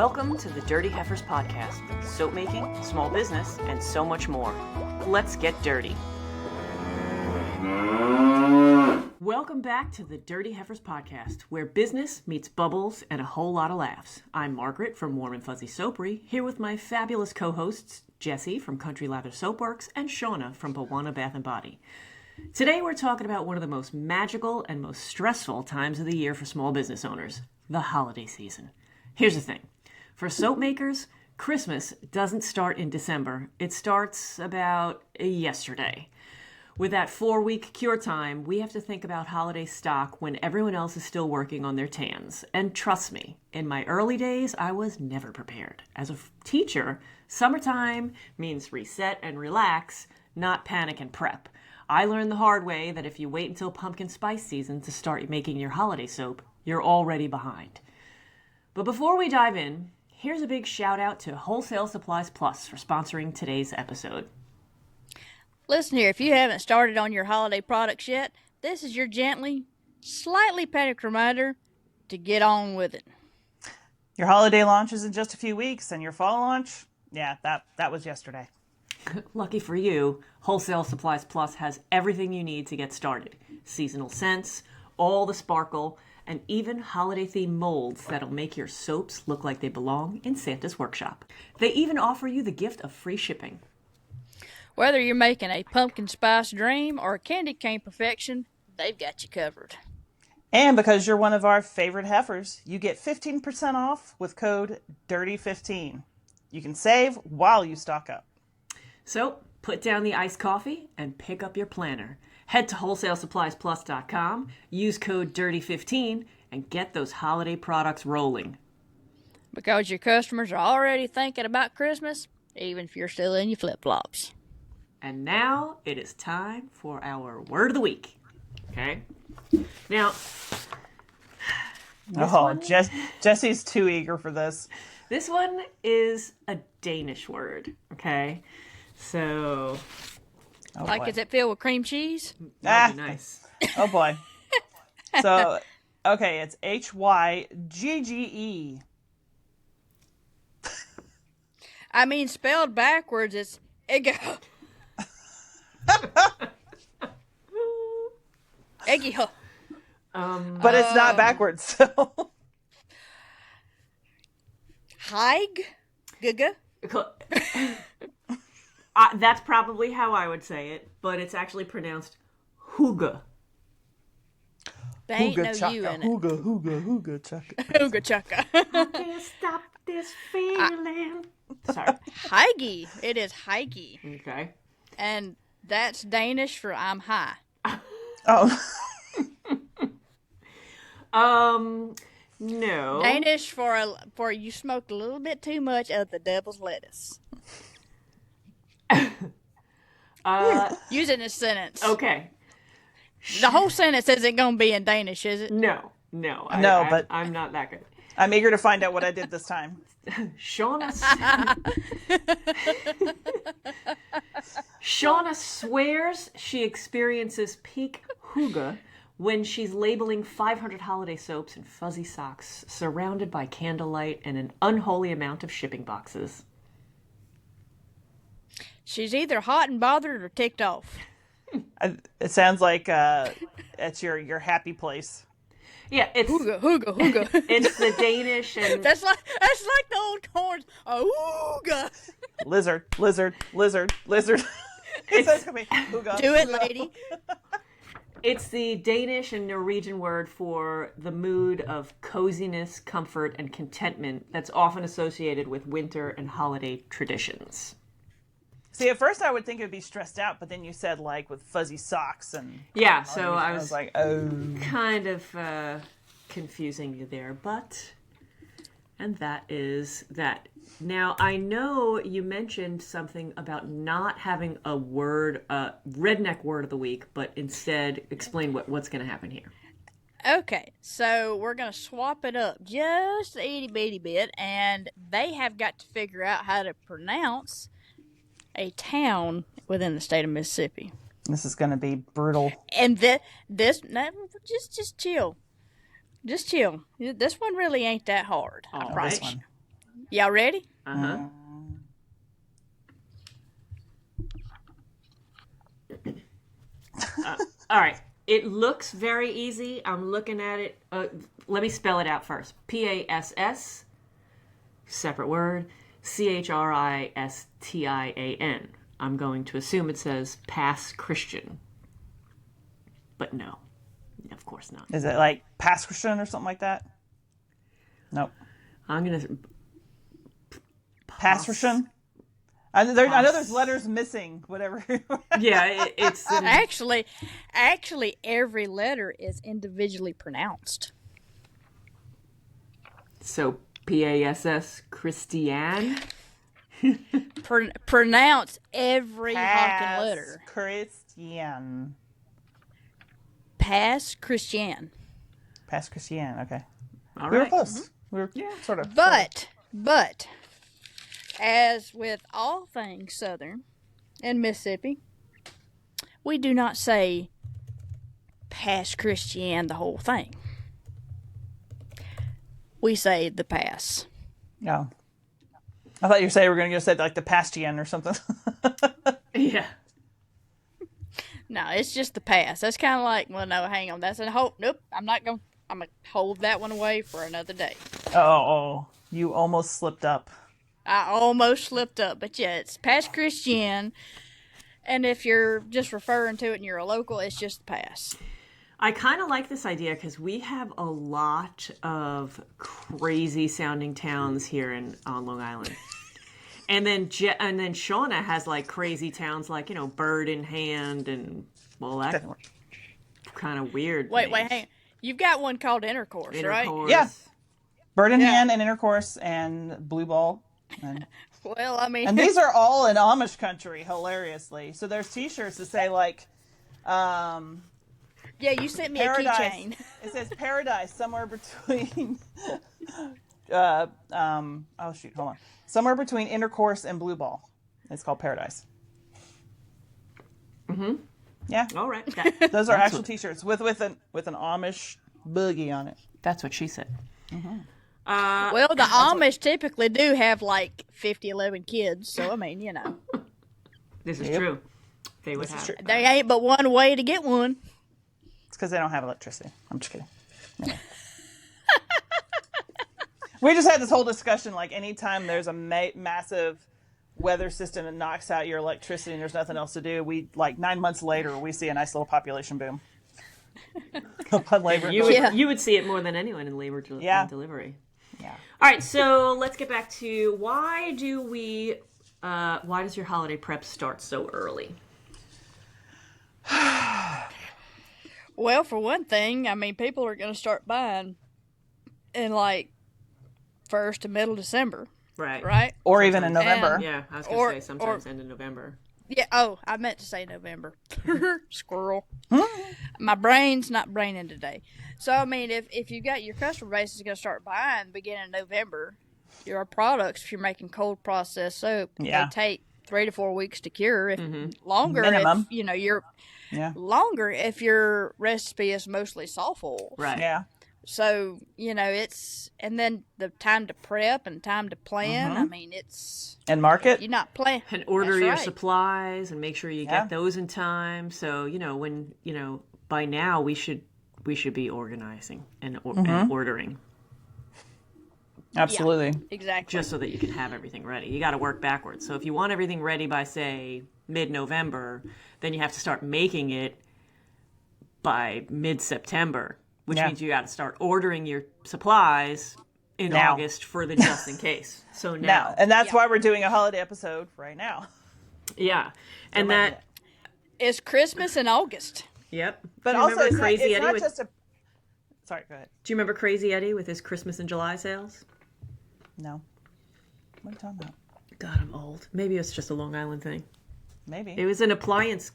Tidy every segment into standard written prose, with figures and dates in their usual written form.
Welcome to the Dirty Heifers podcast, soap making, small business, and so much more. Let's get dirty. Welcome back to the Dirty Heifers podcast, where business meets bubbles and a whole lot of laughs. I'm Margaret from Warm and Fuzzy Soapery, here with my fabulous co-hosts, Jessie from Country Lather Soapworks and Shauna from Bawana Bath & Body. Today we're talking about one of the most magical and most stressful times of the year for small business owners, the holiday season. Here's the thing. For soap makers, Christmas doesn't start in December. It starts about yesterday. With that 4-week cure time, we have to think about holiday stock when everyone else is still working on their tans. And trust me, in my early days, I was never prepared. As a teacher, summertime means reset and relax, not panic and prep. I learned the hard way that if you wait until pumpkin spice season to start making your holiday soap, you're already behind. But before we dive in, here's a big shout out to Wholesale Supplies Plus for sponsoring today's episode. Listen here, if you haven't started on your holiday products yet, this is your slightly panicked reminder to get on with it. Your holiday launch is in just a few weeks, and your fall launch, that was yesterday. Lucky for you, Wholesale Supplies Plus has everything you need to get started. Seasonal scents, all the sparkle, and even holiday-themed molds that'll make your soaps look like they belong in Santa's workshop. They even offer you the gift of free shipping. Whether you're making a pumpkin spice dream or a candy cane perfection, they've got you covered. And because you're one of our favorite heifers, you get 15% off with code DIRTY15. You can save while you stock up. So, put down the iced coffee and pick up your planner. Head to wholesalesupplisplus.com, use code DIRTY15, and get those holiday products rolling. Because your customers are already thinking about Christmas, even if you're still in your flip-flops. And now it is time for our word of the week. Okay? Now, Jessie's too eager for this. This one is a Danish word. Okay? So, is it filled with cream cheese? that'd be nice. Oh boy. So, okay, it's Hygge. I mean, spelled backwards, it's Eggy. Eggy. But it's not backwards, so. Hygge? Guga? That's probably how I would say it, but it's actually pronounced hygge. There ain't no U in it. Hygge chaka. Hygge chaka. I can't stop this feeling. Sorry. Hygge. It is Hygge. Okay. And that's Danish for I'm high. Oh. No. Danish for you smoked a little bit too much of the devil's lettuce. Use it in a sentence. Okay. The whole sentence isn't going to be in Danish, is it? No. But I'm not that good. I'm eager to find out what I did this time. Shauna swears she experiences peak hygge when she's labeling 500 holiday soaps in fuzzy socks, surrounded by candlelight and an unholy amount of shipping boxes. She's either hot and bothered or ticked off. It sounds like it's your happy place. Yeah, it's hygge. It's the Danish and That's like the old horns. Hygge. Lizard. It's gonna be hygge. Do it, lady. It's the Danish and Norwegian word for the mood of coziness, comfort, and contentment that's often associated with winter and holiday traditions. See, at first I would think it would be stressed out, but then you said like with fuzzy socks and yeah. So I was like, oh, kind of confusing you there, and that is that. Now I know you mentioned something about not having a word, redneck word of the week, but instead explain what's going to happen here. Okay, so we're going to swap it up just a itty bitty bit, and they have got to figure out how to pronounce a town within the state of Mississippi. This is going to be brutal. And just chill. Just chill. This one really ain't that hard. All I right. This one. Y'all ready? Uh-huh. All right. It looks very easy. I'm looking at it. Let me spell it out first. PASS, separate word, CHRISTIAN. I'm going to assume it says pass Christian. But no, of course not. Is it like pass Christian or something like that? Nope. I'm going to... Pass Christian? I know there's letters missing, whatever. Yeah, it's... Actually, every letter is individually pronounced. So, PASS, Christian? Pronounce every honking letter. Christian. Pass Christian. Pass Christian, okay. All We were right. close. We were sort of. But, as with all things Southern and Mississippi, we do not say pass Christian the whole thing. We say the pass. No. I thought you were saying we were going to say like the Pastian or something. Yeah. No, it's just the pass. That's kind of like, well, no, hang on. That's a whole, nope, I'm going to hold that one away for another day. Oh, you almost slipped up. I almost slipped up, but yeah, it's pass Christian. And if you're just referring to it and you're a local, it's just the pass. I kind of like this idea because we have a lot of crazy sounding towns here on Long Island. And then Shauna has like crazy towns like, Bird in Hand and, well, that kind of weird. Wait, hang on. You've got one called Intercourse, right? Yeah. Bird in Hand and Intercourse and Blue Ball. And, well, I mean. and these are all in Amish country, hilariously. So there's t-shirts that say like, yeah, you sent me Paradise. a keychain. It says Paradise somewhere between, somewhere between Intercourse and Blue Ball. It's called Paradise. Mm-hmm. Yeah. All right. Those are actual t-shirts with an Amish boogie on it. That's what she said. Mm-hmm. Well, the Amish typically do have like 11 kids, so I mean, This is true. They would have. There ain't but one way to get one. It's because they don't have electricity. I'm just kidding. No. We just had this whole discussion, like anytime there's a massive weather system that knocks out your electricity and there's nothing else to do, 9 months later, we see a nice little population boom. Upon labor. You would see it more than anyone in labor and delivery. Yeah. All right, so let's get back to why does your holiday prep start so early? Well, for one thing, I mean, people are going to start buying in like 1st to middle December. Right? Or even in November. Yeah, I was going to say sometimes end in November. Yeah, I meant to say November. Squirrel. My brain's not braining today. So, I mean, if you got your customer base is going to start buying beginning of November, your products, if you're making cold processed soap, they take 3 to 4 weeks to cure. If longer, minimum. Longer if your recipe is mostly soft oil. Right. Yeah. So, and then the time to prep and time to plan, I mean, it's... And market. You're not planning. And order your supplies and make sure you get those in time. So, when, by now we should be organizing and ordering. Absolutely. Yeah, exactly. Just so that you can have everything ready. You got to work backwards. So if you want everything ready by, say, mid-November, then you have to start making it by mid-September, which means you got to start ordering your supplies in August for the just in case. So now. And that's why we're doing a holiday episode right now. Yeah. And that is Christmas in August. Yep. But also it's not just a... Sorry, go ahead. Do you remember Crazy Eddie with his Christmas in July sales? No. What are you talking about? God, I'm old. Maybe it's just a Long Island thing. Maybe. It was an appliance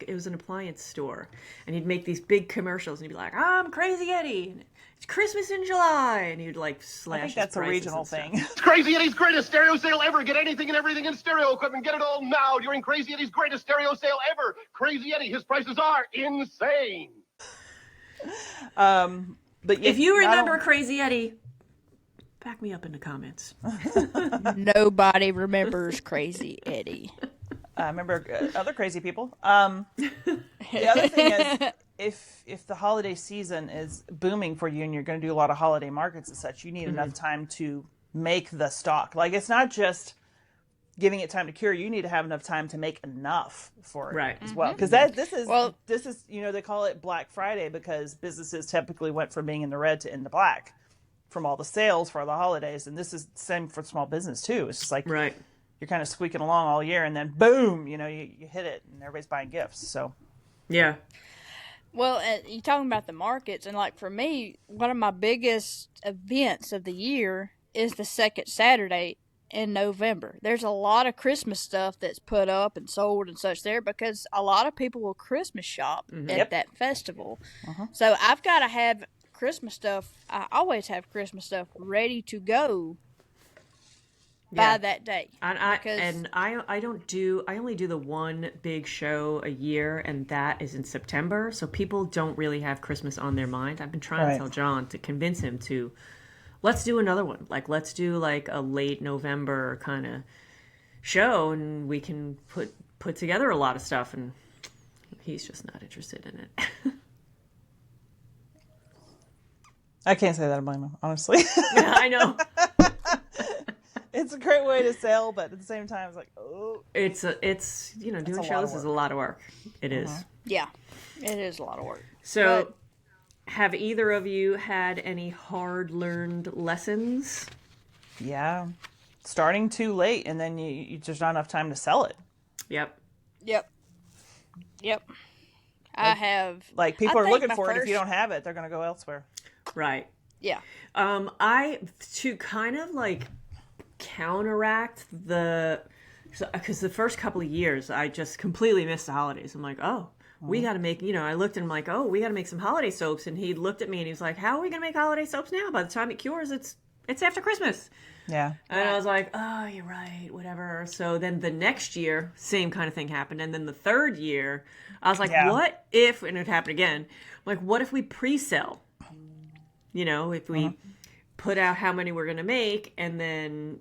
store, and he'd make these big commercials, and he'd be like, "I'm Crazy Eddie. And it's Christmas in July," and he'd like slash. I think that's a regional thing. It's Crazy Eddie's greatest stereo sale ever. Get anything and everything in stereo equipment. Get it all now during Crazy Eddie's greatest stereo sale ever. Crazy Eddie, his prices are insane. But if you remember Crazy Eddie, Back me up in the comments. Nobody remembers Crazy Eddie. I remember other crazy people. The other thing is, if the holiday season is booming for you and you're going to do a lot of holiday markets and such, you need enough time to make the stock. Like, it's not just giving it time to cure. You need to have enough time to make enough for it as well. Because this is they call it Black Friday because businesses typically went from being in the red to in the black from all the sales for the holidays, and this is the same for small business too. It's just like you're kind of squeaking along all year, and then boom, you hit it, and everybody's buying gifts. So, yeah. Well, you're talking about the markets, and like for me, one of my biggest events of the year is the second Saturday in November. There's a lot of Christmas stuff that's put up and sold and such there because a lot of people will Christmas shop at that festival. So I've got to have Christmas stuff. I always have Christmas stuff ready to go by that day. I only do the one big show a year, and that is in September. So people don't really have Christmas on their mind. I've been trying to tell John to convince him to let's do another one. Like, let's do like a late November kind of show, and we can put together a lot of stuff. And he's just not interested in it. I can't say that I blame him, honestly. Yeah, I know. It's a great way to sell, but at the same time, it's like, oh. It's doing shows is a lot of work. It is. Yeah, it is a lot of work. So, have either of you had any hard-learned lessons? Yeah. Starting too late, and then you just not enough time to sell it. Yep. I have. Like, people are looking for it. If you don't have it, they're going to go elsewhere. Right. Yeah. To kind of like counteract because the first couple of years I just completely missed the holidays. I'm like, we got to make, I looked and I'm like, we got to make some holiday soaps. And he looked at me and he was like, how are we going to make holiday soaps now? By the time it cures, it's after Christmas. Yeah. And I was like, oh, you're right, whatever. So then the next year, same kind of thing happened. And then the third year, I was like, what if, and it happened again, I'm like, what if we pre-sell? If we put out how many we're going to make, and then,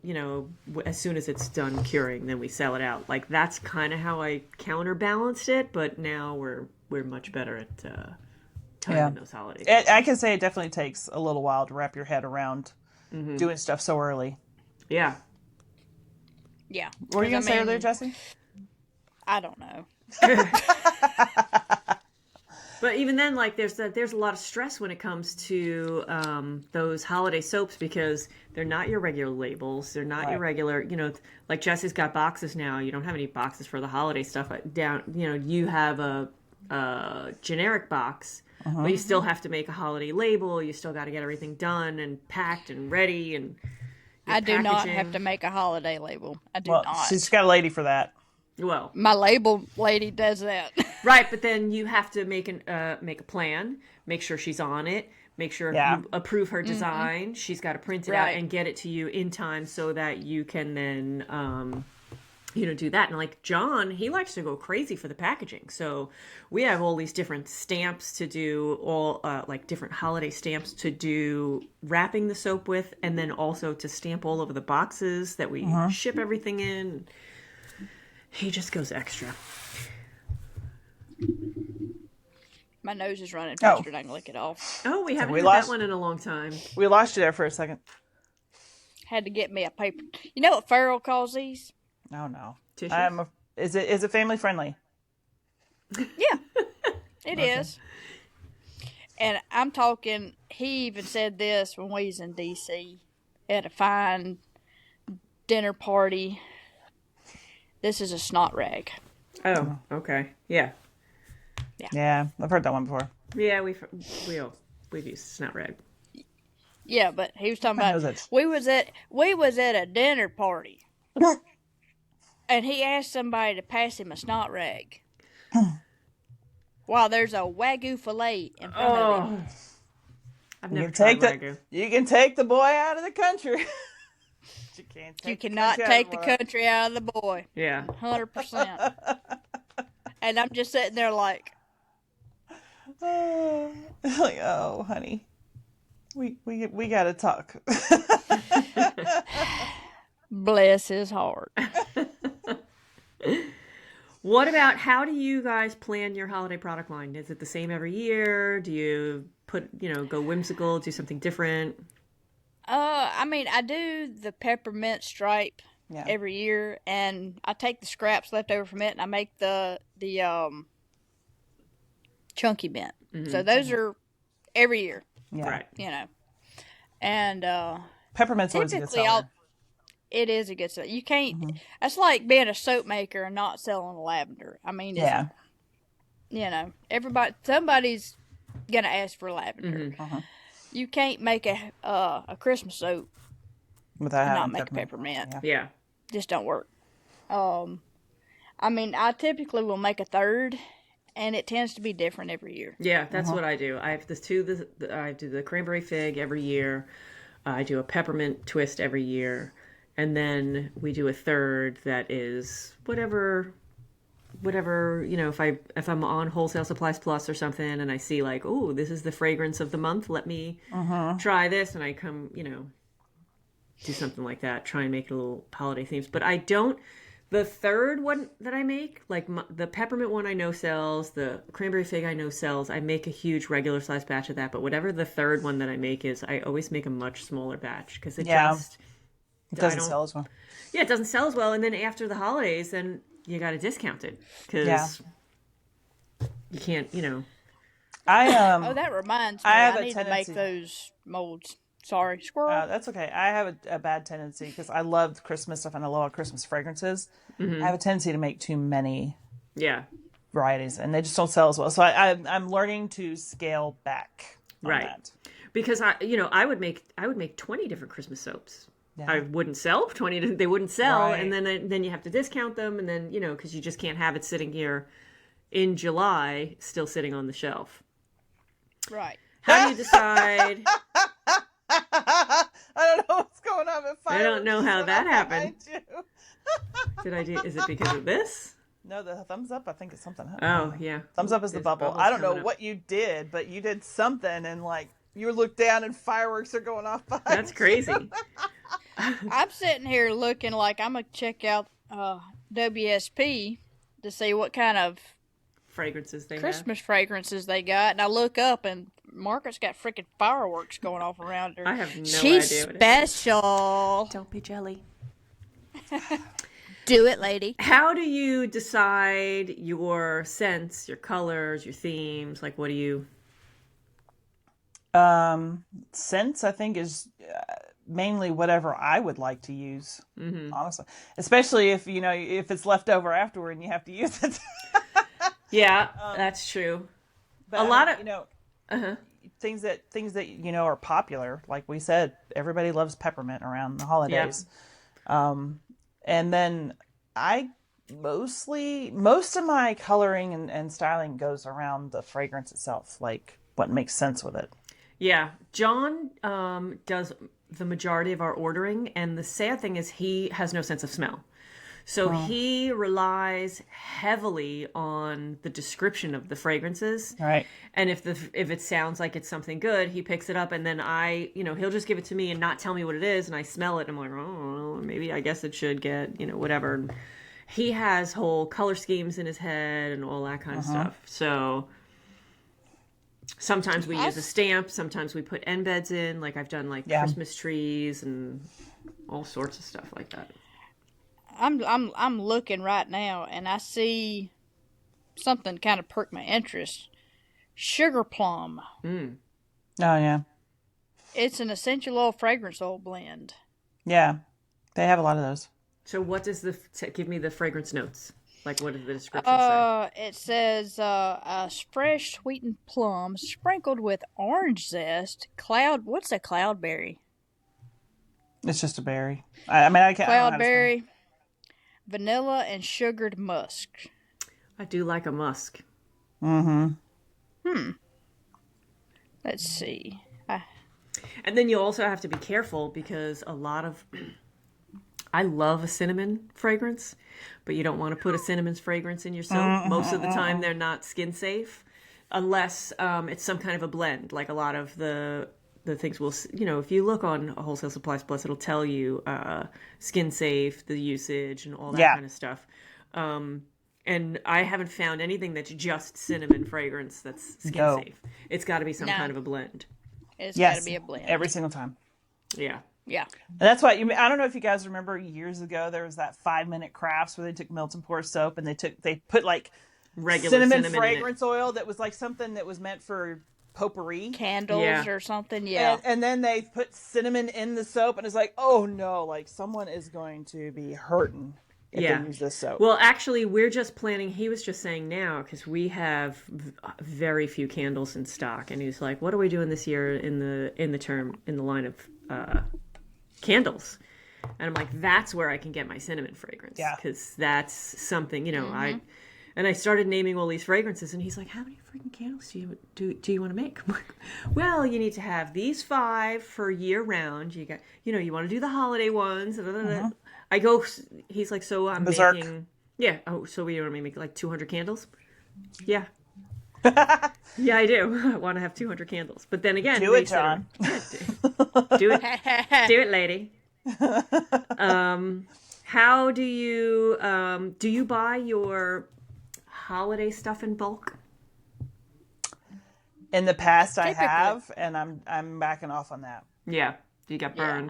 as soon as it's done curing, then we sell it out. Like, that's kind of how I counterbalanced it, but now we're much better at timing those holidays. I can say it definitely takes a little while to wrap your head around doing stuff so early. Yeah. Yeah. What were you going to say earlier, Jessie? I don't know. But even then, like, there's a lot of stress when it comes to those holiday soaps because they're not your regular labels. They're not your regular, like Jessie's got boxes now. You don't have any boxes for the holiday stuff down. You have a generic box, but you still have to make a holiday label. You still got to get everything done and packed and ready. And I do not have to make a holiday label. I do not. She's got a lady for that. Well, my label lady does that. Right, but then you have to make a plan, make sure she's on it, make sure you approve her design. She's got to print it out and get it to you in time so that you can then, do that. And like John, he likes to go crazy for the packaging. So we have all these different stamps to do, all like different holiday stamps to do wrapping the soap with, and then also to stamp all over the boxes that we ship everything in. He just goes extra. My nose is running faster than I can lick it off. Oh, we haven't had that one in a long time. We lost you there for a second. Had to get me a paper. You know what Farrell calls these? Oh, no. Tissues? Is it family friendly? Yeah, it is. And I'm talking, he even said this when we was in D.C. at a fine dinner party. This is a snot rag. Oh, okay. Yeah. Yeah, I've heard that one before. Yeah, we've used snot rag. Yeah, but he was talking about we was at a dinner party, and he asked somebody to pass him a snot rag while there's a Wagyu fillet in front of him. I've never tried Wagyu. You can take the boy out of the country. You cannot take the country out of the boy. Yeah. 100%. And I'm just sitting there like, oh, honey. We gotta talk. Bless his heart. What about, how do you guys plan your holiday product line? Is it the same every year? Do you go whimsical, do something different? I mean, I do the peppermint stripe every year, and I take the scraps left over from it, and I make the chunky mint. Mm-hmm. So those are every year. Yeah. Right. And Peppermint's always a good seller. It is a good seller. You can't. That's like being a soap maker and not selling lavender. I mean, somebody's gonna ask for lavender. Mm-hmm. You can't make a Christmas soap Without and not having make peppermint. Yeah. Just don't work. I mean, I typically will make a third, and it tends to be different every year. Yeah, that's what I do. I have I do the cranberry fig every year. I do a peppermint twist every year. And then we do a third that is whatever, if I'm on Wholesale Supplies Plus or something and I see like, oh, this is the fragrance of the month, let me try this. And I come, do something like that, try and make it a little holiday themes. But the third one that I make, like the peppermint one I know sells, the cranberry fig I know sells, I make a huge regular size batch of that. But whatever the third one that I make is, I always make a much smaller batch because it doesn't sell as well. Yeah, it doesn't sell as well. And then after the holidays, then you got to discount it because you can't, that reminds me. I need to make those molds. Sorry, squirrel. That's okay. I have a bad tendency because I love Christmas stuff and I love Christmas fragrances. Mm-hmm. I have a tendency to make too many varieties and they just don't sell as well. So I'm learning to scale back on that. Because I would make 20 different Christmas soaps. Yeah. I wouldn't sell 20. They wouldn't sell, and then you have to discount them, and then because you just can't have it sitting here in July, still sitting on the shelf. Right. How do you decide? I don't know what's going on with fireworks. I don't know how that happened. Is it because of this? No, the thumbs up. I think it's something. Oh yeah. Thumbs up is the bubble. I don't know what you did, but you did something, and like you look down and fireworks are going off behind. That's crazy. I'm sitting here looking like I'm gonna check out WSP to see what kind of fragrances they Christmas fragrances they got, and I look up and Margaret's got freaking fireworks going off around her. I have no idea. She's special. Don't be jelly. Do it, lady. How do you decide your scents, your colors, your themes? Like, what do you? Scents, I think, is mainly whatever I would like to use, honestly. Especially if, if it's left over afterward and you have to use it. Yeah, that's true. But a lot of, things that, are popular. Like we said, everybody loves peppermint around the holidays. Yeah. And then most of my coloring and styling goes around the fragrance itself, like what makes sense with it. Yeah. John does the majority of our ordering, and the sad thing is he has no sense of smell. So he relies heavily on the description of the fragrances. Right. And if it sounds like it's something good, he picks it up, and then he'll just give it to me and not tell me what it is, and I smell it and I'm like, oh, maybe I guess it should get, whatever. He has whole color schemes in his head and all that kind of stuff. So sometimes we use a stamp, sometimes we put embeds in, like I've done Christmas trees and all sorts of stuff like that. I'm looking right now and I see something kind of perked my interest. Sugar plum. Oh yeah. It's an essential oil fragrance oil blend. Yeah. They have a lot of those. So what does give me the fragrance notes? Like, what does the description say? It says, a fresh sweetened plum sprinkled with orange zest. What's a cloudberry? It's just a berry. I can't. Cloudberry, vanilla, and sugared musk. I do like a musk. Mm-hmm. Let's see. And then you also have to be careful because I love a cinnamon fragrance, but you don't want to put a cinnamon fragrance in your soap. Most of the time, they're not skin safe unless it's some kind of a blend. Like a lot of the the things will, if you look on Wholesale Supplies Plus, it'll tell you skin safe, the usage, and all that kind of stuff. And I haven't found anything that's just cinnamon fragrance that's skin safe. It's got to be some kind of a blend. It's got to be a blend every single time. Yeah. Yeah. And that's why I don't know if you guys remember years ago there was that 5-minute crafts where they took melt and pour soap and they put like regular cinnamon fragrance oil that was like something that was meant for potpourri candles or something. Yeah. And then they put cinnamon in the soap and it's like, oh no, like someone is going to be hurting if they use this soap. Well, actually, we're just planning. He was just saying now because we have very few candles in stock, and he's like, "What are we doing this year in the line of candles?" And I'm like, "That's where I can get my cinnamon fragrance, because that's something I started naming all these fragrances, and he's like, "How many freaking candles do you want to make?" I'm like, "Well, you need to have these 5 for year round. You got, you want to do the holiday ones." I go. He's like, "So I'm Berserk. making, Oh, so we want to make like 200 candles?" Yeah. Yeah, I do. I want to have 200 candles, but then again, do it, John. Do it, lady. How do you buy your holiday stuff in bulk? In the past, I have, and I'm backing off on that. Yeah, you got burned.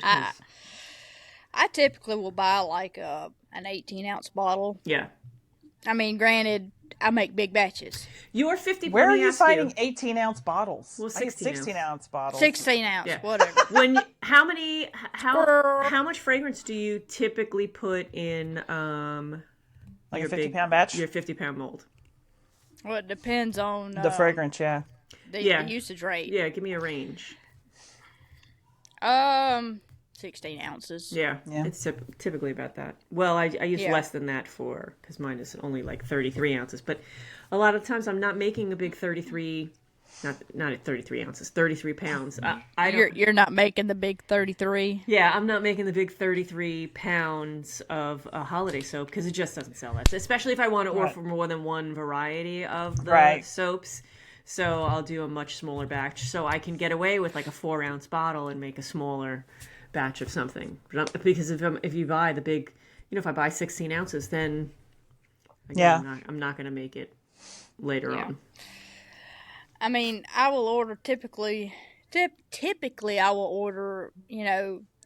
I typically will buy like an 18-ounce bottle. Yeah. I mean, granted, I make big batches. Your 50. Where are you finding 18-ounce bottles? Well, 16-ounce bottles. 16-ounce, whatever. How much fragrance do you typically put in like a 50-pound batch? Your 50-pound mold. Well, it depends on the fragrance, the usage rate. Yeah, give me a range. 16 ounces. Yeah. It's typically about that. Well, I use less than that because mine is only like 33 ounces. But a lot of times I'm not making a big 33, not at 33 ounces, 33 pounds. You're not making the big 33? Yeah, I'm not making the big 33 pounds of holiday soap because it just doesn't sell that. Especially if I want to order for more than one variety of the soaps. So I'll do a much smaller batch. So I can get away with like a 4-ounce bottle and make a smaller batch of something. Because if you buy the big, if I buy 16 ounces, then I'm not going to make it later on. I mean, I will order typically I will order,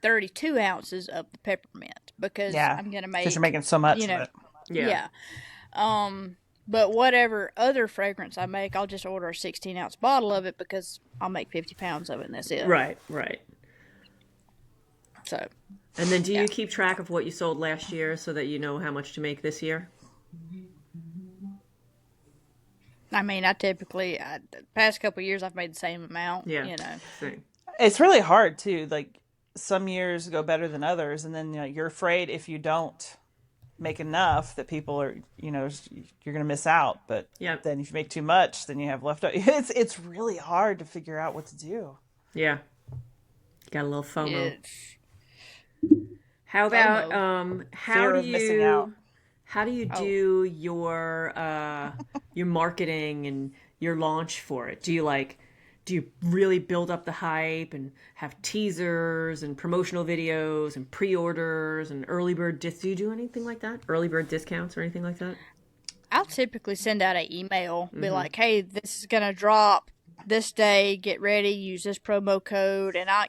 32 ounces of the peppermint because I'm going to make. Because you're making so much of it. Yeah. But whatever other fragrance I make, I'll just order a 16-ounce bottle of it because I'll make 50 pounds of it and that's it. Right. So. And then do you keep track of what you sold last year so that you know how much to make this year? I mean, the past couple of years I've made the same amount. Yeah. Same. It's really hard too. Like some years go better than others, and then you're afraid if you don't make enough that people are, you're going to miss out. But then if you make too much, then you have leftover. It's really hard to figure out what to do. Yeah. Got a little FOMO. How about how do you do your marketing and your launch for it? Do you really build up the hype and have teasers and promotional videos and pre-orders and early bird do you do anything like that? Early bird discounts or anything like that? I'll typically send out an email, be like, "Hey, this is gonna drop this day. Get ready. Use this promo code," and I'll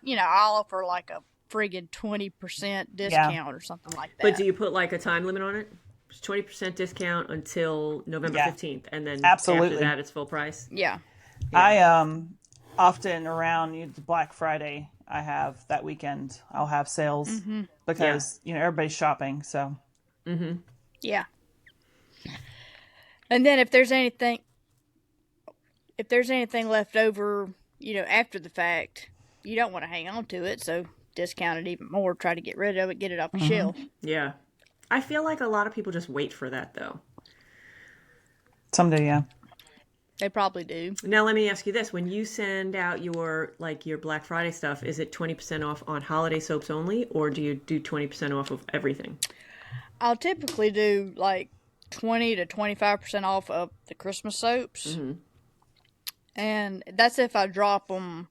offer like a friggin' 20% discount or something like that. But do you put like a time limit on it? 20% discount until November 15th, and then after that it's full price. Yeah. I often around Black Friday, I have that weekend. I'll have sales because everybody's shopping. So. Yeah. And then if there's anything left over, after the fact, you don't want to hang on to it, so discount it even more, try to get rid of it, get it off the shelf. Yeah. I feel like a lot of people just wait for that, though. Some do, yeah. They probably do. Now, let me ask you this. When you send out your Black Friday stuff, is it 20% off on holiday soaps only, or do you do 20% off of everything? I'll typically do, 20 to 25% off of the Christmas soaps. And that's if I drop them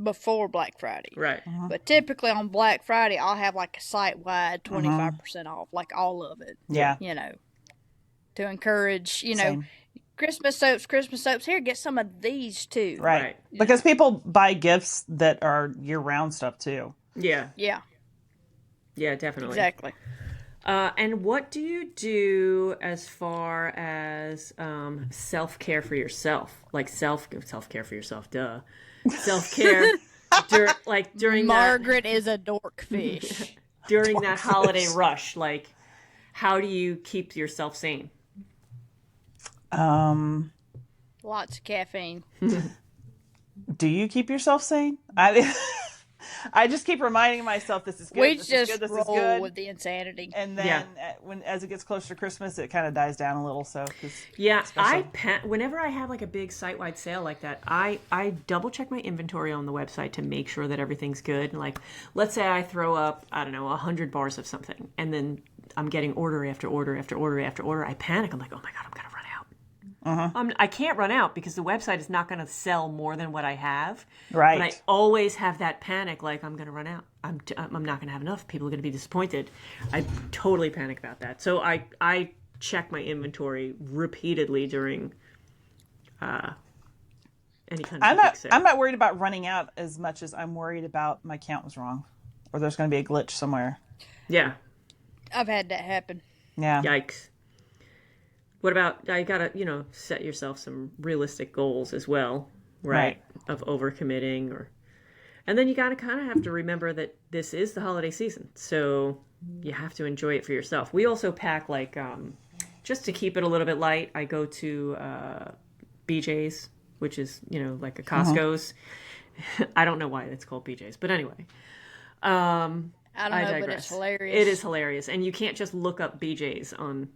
before Black Friday. Right. But typically on Black Friday, I'll have like a site-wide 25% off, like all of it. Yeah. You know, to encourage, you know, Same. Christmas soaps. Here, get some of these too. Right. Because people buy gifts that are year-round stuff too. Yeah. Yeah. Yeah, definitely. Exactly. And what do you do as far as self-care for yourself? Like self-care for yourself, duh. Self-care during Margaret is a dorkfish. during that holiday rush. Like, how do you keep yourself sane? Lots of caffeine. Do you keep yourself sane? I just keep reminding myself this is good. We this just is good, this roll is good. with the insanity. And then as it gets closer to Christmas, it kind of dies down a little. So yeah, whenever I have like a big site-wide sale like that, I double check my inventory on the website to make sure that everything's good. And like, let's say I throw up, I don't know, 100 bars of something, and then I'm getting order after order after order after order. I panic. I'm like, oh my God, I'm gonna run out. I can't run out because the website is not going to sell more than what I have. Right. But I always have that panic, like I'm going to run out. I'm not going to have enough. People are going to be disappointed. I totally panic about that. So I check my inventory repeatedly during any kind of big sale. I'm not worried about running out as much as I'm worried about my count was wrong, or there's going to be a glitch somewhere. Yeah. I've had that happen. Yeah. Yikes. What about, I gotta, set yourself some realistic goals as well, right? Of overcommitting and then you gotta kind of have to remember that this is the holiday season. So you have to enjoy it for yourself. We also pack like, just to keep it a little bit light, I go to BJ's, which is, like a Costco's. I don't know why it's called BJ's, but anyway. I don't know, but it's hilarious. It is hilarious. And you can't just look up BJ's on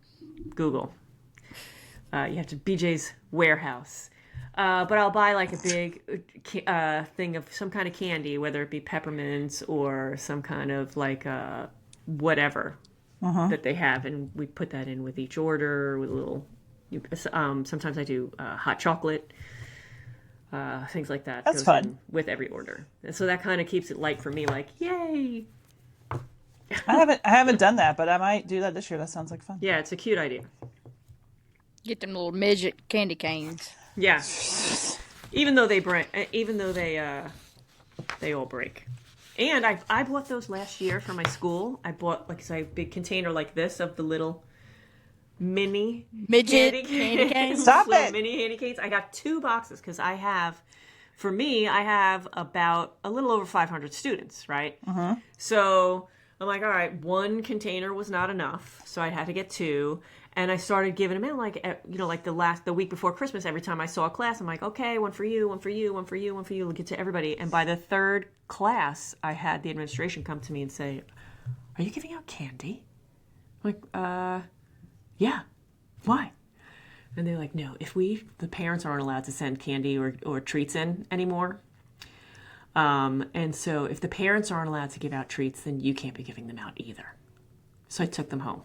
Google. You have to BJ's warehouse. But I'll buy like a big thing of some kind of candy, whether it be peppermints or some kind of like whatever that they have. And we put that in with each order with a little, sometimes I do hot chocolate, things like that. That's fun. With every order. And so that kind of keeps it light for me, like, yay. I haven't done that, but I might do that this year. That sounds like fun. Yeah, it's a cute idea. Get them little midget candy canes. Yeah. Even though they all break. And I bought those last year for my school. I bought like a big container like this of the little mini midget candy canes. Stop little it. Mini candy canes. I got 2 boxes because I have about a little over 500 students, right? So I'm like, all right, 1 container was not enough, so I had to get 2. And I started giving them out like the week before Christmas. Every time I saw a class, I'm like, okay, 1 for you, 1 for you, 1 for you, 1 for you. We'll get to everybody. And by the 3rd class, I had the administration come to me and say, "Are you giving out candy?" I'm like, yeah. Why? And they're like, no. The parents aren't allowed to send candy or treats in anymore. And so if the parents aren't allowed to give out treats, then you can't be giving them out either. So I took them home.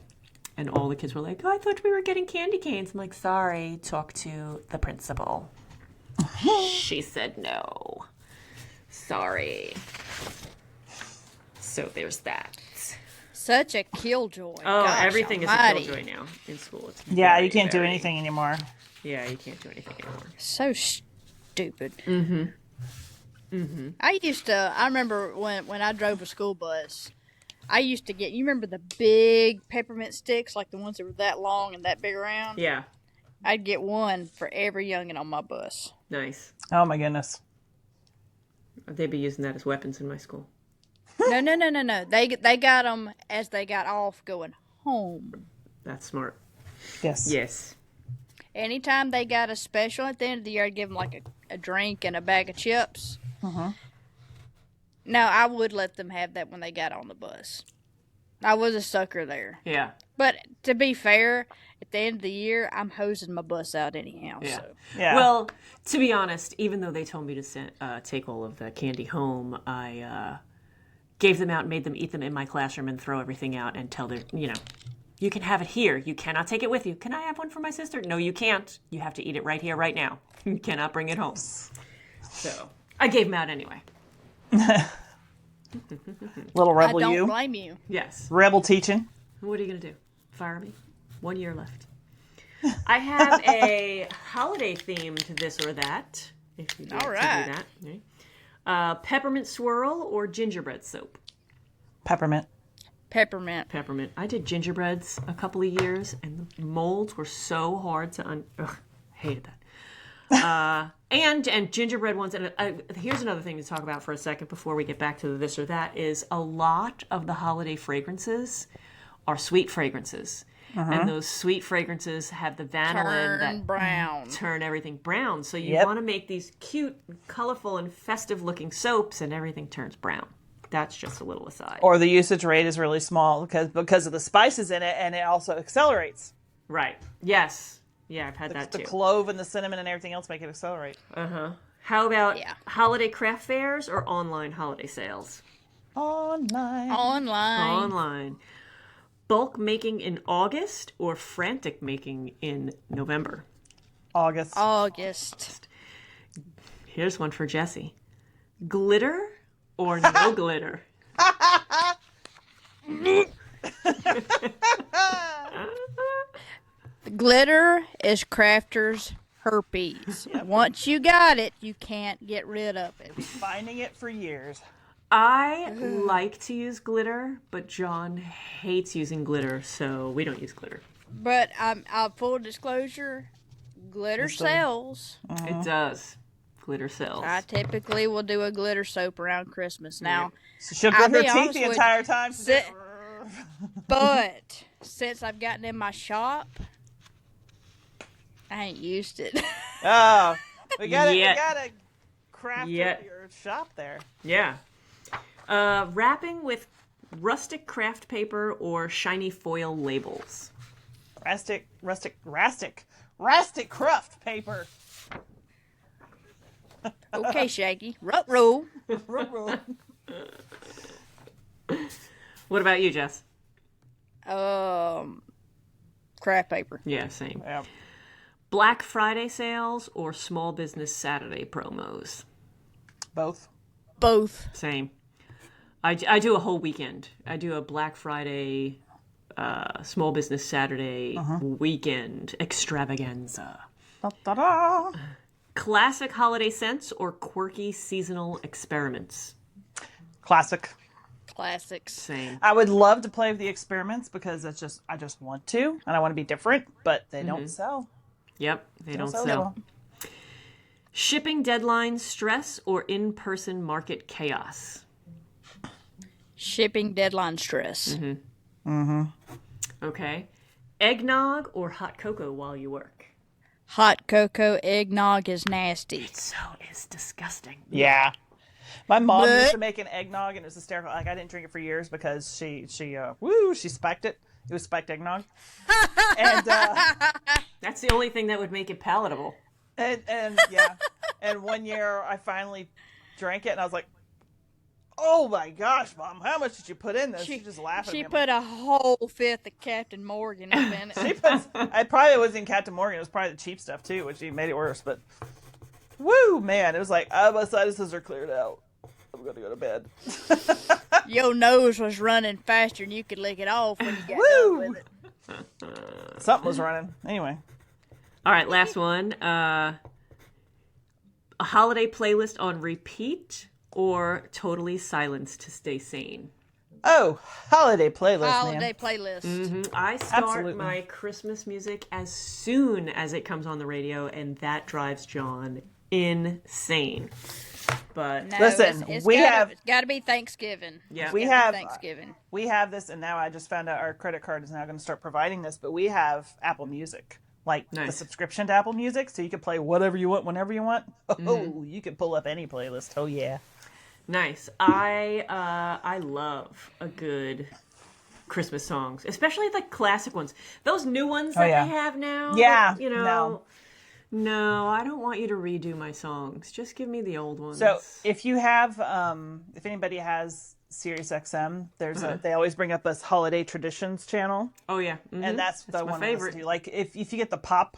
And all the kids were like, oh, I thought we were getting candy canes. I'm like, sorry, talk to the principal. She said no. Sorry. So there's that. Such a killjoy. Oh, Gosh everything almighty. is a killjoy now in school. It's You can't do anything anymore. Yeah, you can't do anything anymore. So stupid. I remember when I drove a school bus, I used to get, you remember the big peppermint sticks, like the ones that were that long and that big around? Yeah. I'd get 1 for every youngin' on my bus. Nice. Oh my goodness. They'd be using that as weapons in my school. No. They got them as they got off going home. That's smart. Yes. Yes. Anytime they got a special at the end of the year, I'd give them like a drink and a bag of chips. Now, I would let them have that when they got on the bus. I was a sucker there. Yeah. But to be fair, at the end of the year, I'm hosing my bus out anyhow. Yeah. So. Yeah. Well, to be honest, even though they told me to take all of the candy home, I gave them out and made them eat them in my classroom and throw everything out and tell their, you can have it here. You cannot take it with you. Can I have one for my sister? No, you can't. You have to eat it right here, right now. You cannot bring it home. So I gave them out anyway. Little I rebel don't you. blame you. Yes. Rebel teaching. What are you going to do? Fire me? 1 year left. I have a holiday theme to this or that. If you'd like All to right. do that. Okay. Peppermint swirl or gingerbread soap? Peppermint. Peppermint. Peppermint. I did gingerbreads a couple of years, and the molds were so hard to hated that. And gingerbread ones. And here's another thing to talk about for a second before we get back to the this or that is a lot of the holiday fragrances are sweet fragrances. And those sweet fragrances have the vanillin that brown. turn everything brown. So you want to make these cute, colorful, and festive-looking soaps, and everything turns brown. That's just a little aside. Or the usage rate is really small because of the spices in it, and it also accelerates. Right. Yes. Yeah, I've had that too. The clove and the cinnamon and everything else make it accelerate. How about holiday craft fairs or online holiday sales? Online. Online. Bulk making in August or frantic making in November? August. Here's one for Jessie. Glitter or no glitter? Glitter is crafters' herpes. Once you got it, you can't get rid of it. Finding it for years. I like to use glitter, but John hates using glitter, so we don't use glitter. But full disclosure, glitter sells. It does. Glitter sells. I typically will do a glitter soap around Christmas. Now, So she'll I'll grit be her teeth honest the with entire time. but since I've gotten in my shop, I ain't used it. Oh, we gotta craft your shop there. Yeah. Wrapping with rustic craft paper or shiny foil labels? Rustic craft paper. Okay, Shaggy. Roll. What about you, Jess? Craft paper. Yeah, same. Yeah. Black Friday sales or Small Business Saturday promos? Both. Same. I do a whole weekend. I do a Black Friday, Small Business Saturday weekend extravaganza. Da-da-da. Classic holiday scents or quirky seasonal experiments? Classics. Same. I would love to play with the experiments because I just want to, and I want to be different, but they don't sell. Yep, they don't sell. well. Shipping deadline stress or in-person market chaos? Shipping deadline stress. Okay. Eggnog or hot cocoa while you work? Hot cocoa eggnog is nasty. So is disgusting. Yeah. My mom used to make an eggnog, and it was hysterical. Like, I didn't drink it for years because she spiked it. It was spiked eggnog. And That's the only thing that would make it palatable. and yeah. And one year I finally drank it, and I was like, "Oh my gosh, Mom, how much did you put in this?" She just laughed at me. She put a whole fifth of Captain Morgan up in it. I probably was in Captain Morgan. It was probably the cheap stuff too, which made it worse. But woo, man, it was like, my sinuses are cleared out. I'm gonna go to bed. Your nose was running faster than you could lick it off when you got done with it. Something was running. Anyway. All right, last one. A holiday playlist on repeat or totally silenced to stay sane? Oh, holiday playlist, Holiday man. playlist. I start Absolutely. my Christmas music as soon as it comes on the radio, and that drives John insane. But No, Listen, it's we gotta, have- it's got to be Thanksgiving. Yeah. We It's gotta have be Thanksgiving. We have this, and now I just found out our credit card is now going to start providing this. But we have Apple Music, like the Nice. subscription to Apple Music, so you can play whatever you want, whenever you want. Oh, you can pull up any playlist. Oh yeah. nice. I love a good Christmas songs, especially the classic ones. Those new ones that yeah. they have now. Yeah, You know. No, I don't want you to redo my songs. Just give me the old ones. So if you have, if anybody has Sirius XM, there's they always bring up this Holiday Traditions channel, oh yeah, and that's the my one favorite. I listen to. Like if you get the pop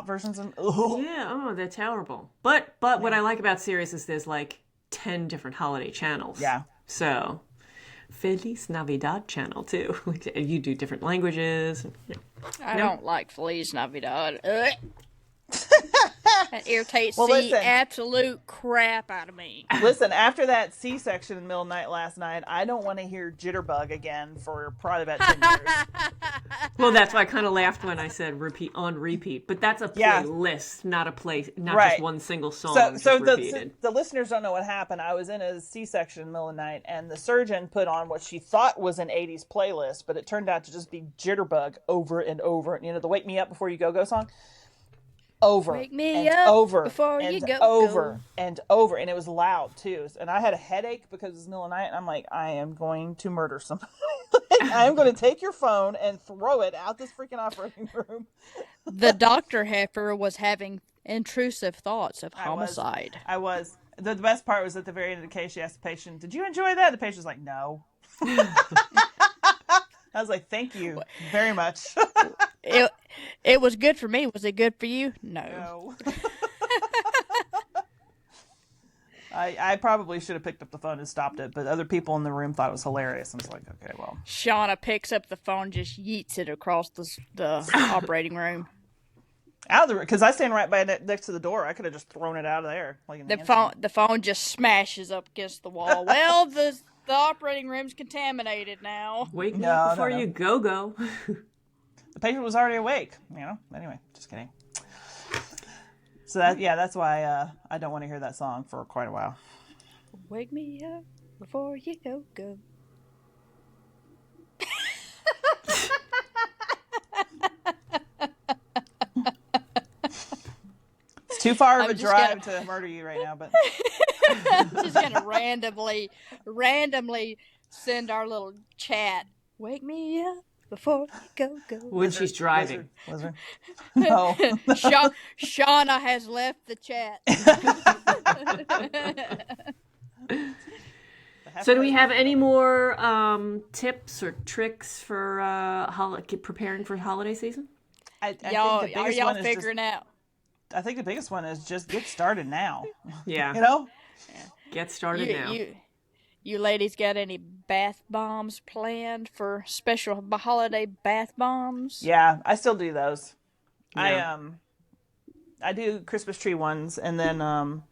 versions, and Yeah, they're terrible. But what I like about Sirius is there's like 10 different holiday channels. Yeah. So, Feliz Navidad channel, too. You do different languages. I don't like Feliz Navidad. That irritates Well, the listen. absolute crap out of me. Listen, after that C-section in the middle of the night last night, I don't want to hear Jitterbug again for probably about 10 years. Well, that's why I kind of laughed when I said on repeat. But that's a playlist, not a play, not just one single song So repeated. the listeners don't know what happened. I was in a C-section in the middle of the night, and the surgeon put on what she thought was an 80s playlist, but it turned out to just be Jitterbug over and over. You know, the Wake Me Up Before You Go song? Over Wake me and up over before and you go, over and over, and it was loud too. And I had a headache because it was the middle of the night. And I'm like, I am going to murder somebody. I am going to take your phone and throw it out this freaking operating room. The Dr. Heifer was having intrusive thoughts of homicide. I was. The best part was at the very end of the case, she asked the patient, "Did you enjoy that?" The patient was like, "No." I was like, "Thank you very much." It was good for me. Was it good for you? No. I probably should have picked up the phone and stopped it, but other people in the room thought it was hilarious. I was like, okay, well. Shauna picks up the phone, just yeets it across the operating room. Out of the because I stand right by next to the door. I could have just thrown it out of there. Like The phone just smashes up against the wall. Well, the operating room's contaminated now. Wake me up before you go. The patient was already awake, you know. Anyway, just kidding. So that's why I don't want to hear that song for quite a while. Wake me up before you go. It's too far of a drive to murder you right now, but I'm just gonna randomly send our little chat. Wake me up before you go. When she's driving. Wizard. No. Shauna has left the chat. So do we have any more tips or tricks for preparing for holiday season? Y'all figuring out? I think the biggest one is just get started now. Yeah. You know? Get started now. You ladies got any bath bombs planned for special holiday bath bombs? Yeah, I still do those. Yeah. I do Christmas tree ones, and then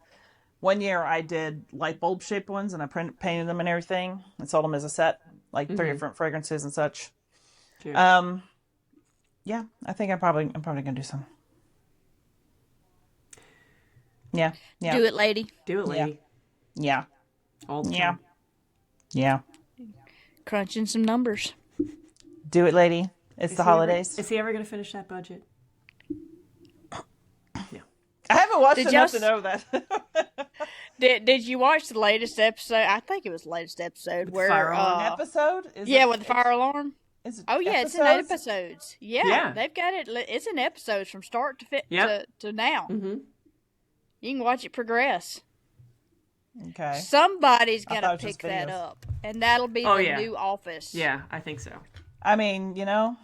one year I did light bulb shaped ones, and I painted them and everything, and sold them as a set, like 3 different fragrances and such. Cute. Yeah, I think I'm probably gonna do some. Yeah. Do it, lady. Do it, lady. Yeah. All the time. Yeah. Crunching some numbers. Do it, lady. It's the holidays. Is he ever going to finish that budget? Yeah. I haven't watched enough to know that. Did you watch the latest episode? I think it was the latest episode With where fire alarm episode? with the fire alarm. Is it It's in episodes. Yeah, they've got it. It's in episodes from start to now. Mm-hmm. You can watch it progress. Okay. Somebody's I gonna thought it was pick that videos. up, and that'll be the new Office. Yeah, I think so. I mean, you know,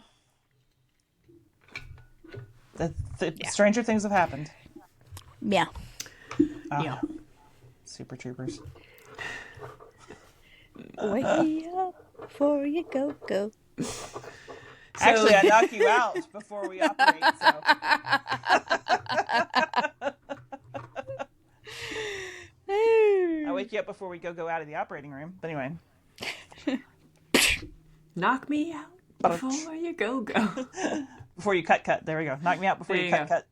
stranger things have happened. Yeah. Yeah. Super Troopers. Wake me up before you go. Actually, I knock you out before we operate. So. I wake you up before we go out of the operating room. But anyway. Knock me out before you go. Before you cut. There we go. Knock me out before you cut.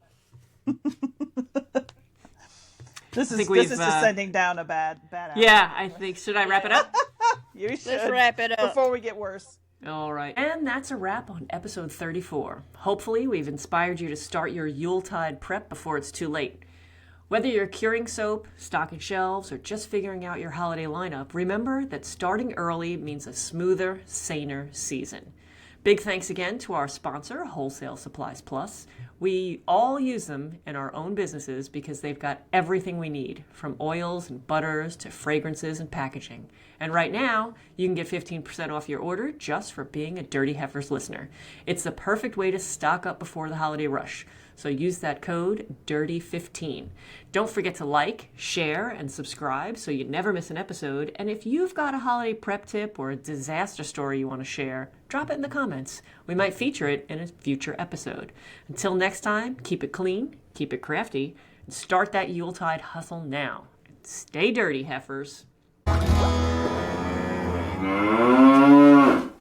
This is descending down a bad avenue. Yeah, I think. Should I wrap it up? You should. Let's wrap it up before we get worse. All right. And that's a wrap on episode 34. Hopefully, we've inspired you to start your Yuletide prep before it's too late. Whether you're curing soap, stocking shelves, or just figuring out your holiday lineup, remember that starting early means a smoother, saner season. Big thanks again to our sponsor, Wholesale Supplies Plus. We all use them in our own businesses because they've got everything we need, from oils and butters to fragrances and packaging. And right now, you can get 15% off your order just for being a Dirty Heifers listener. It's the perfect way to stock up before the holiday rush. So use that code DIRTY15. Don't forget to like, share, and subscribe so you never miss an episode. And if you've got a holiday prep tip or a disaster story you want to share, drop it in the comments. We might feature it in a future episode. Until next time, keep it clean, keep it crafty, and start that Yuletide hustle now. Stay dirty, heifers.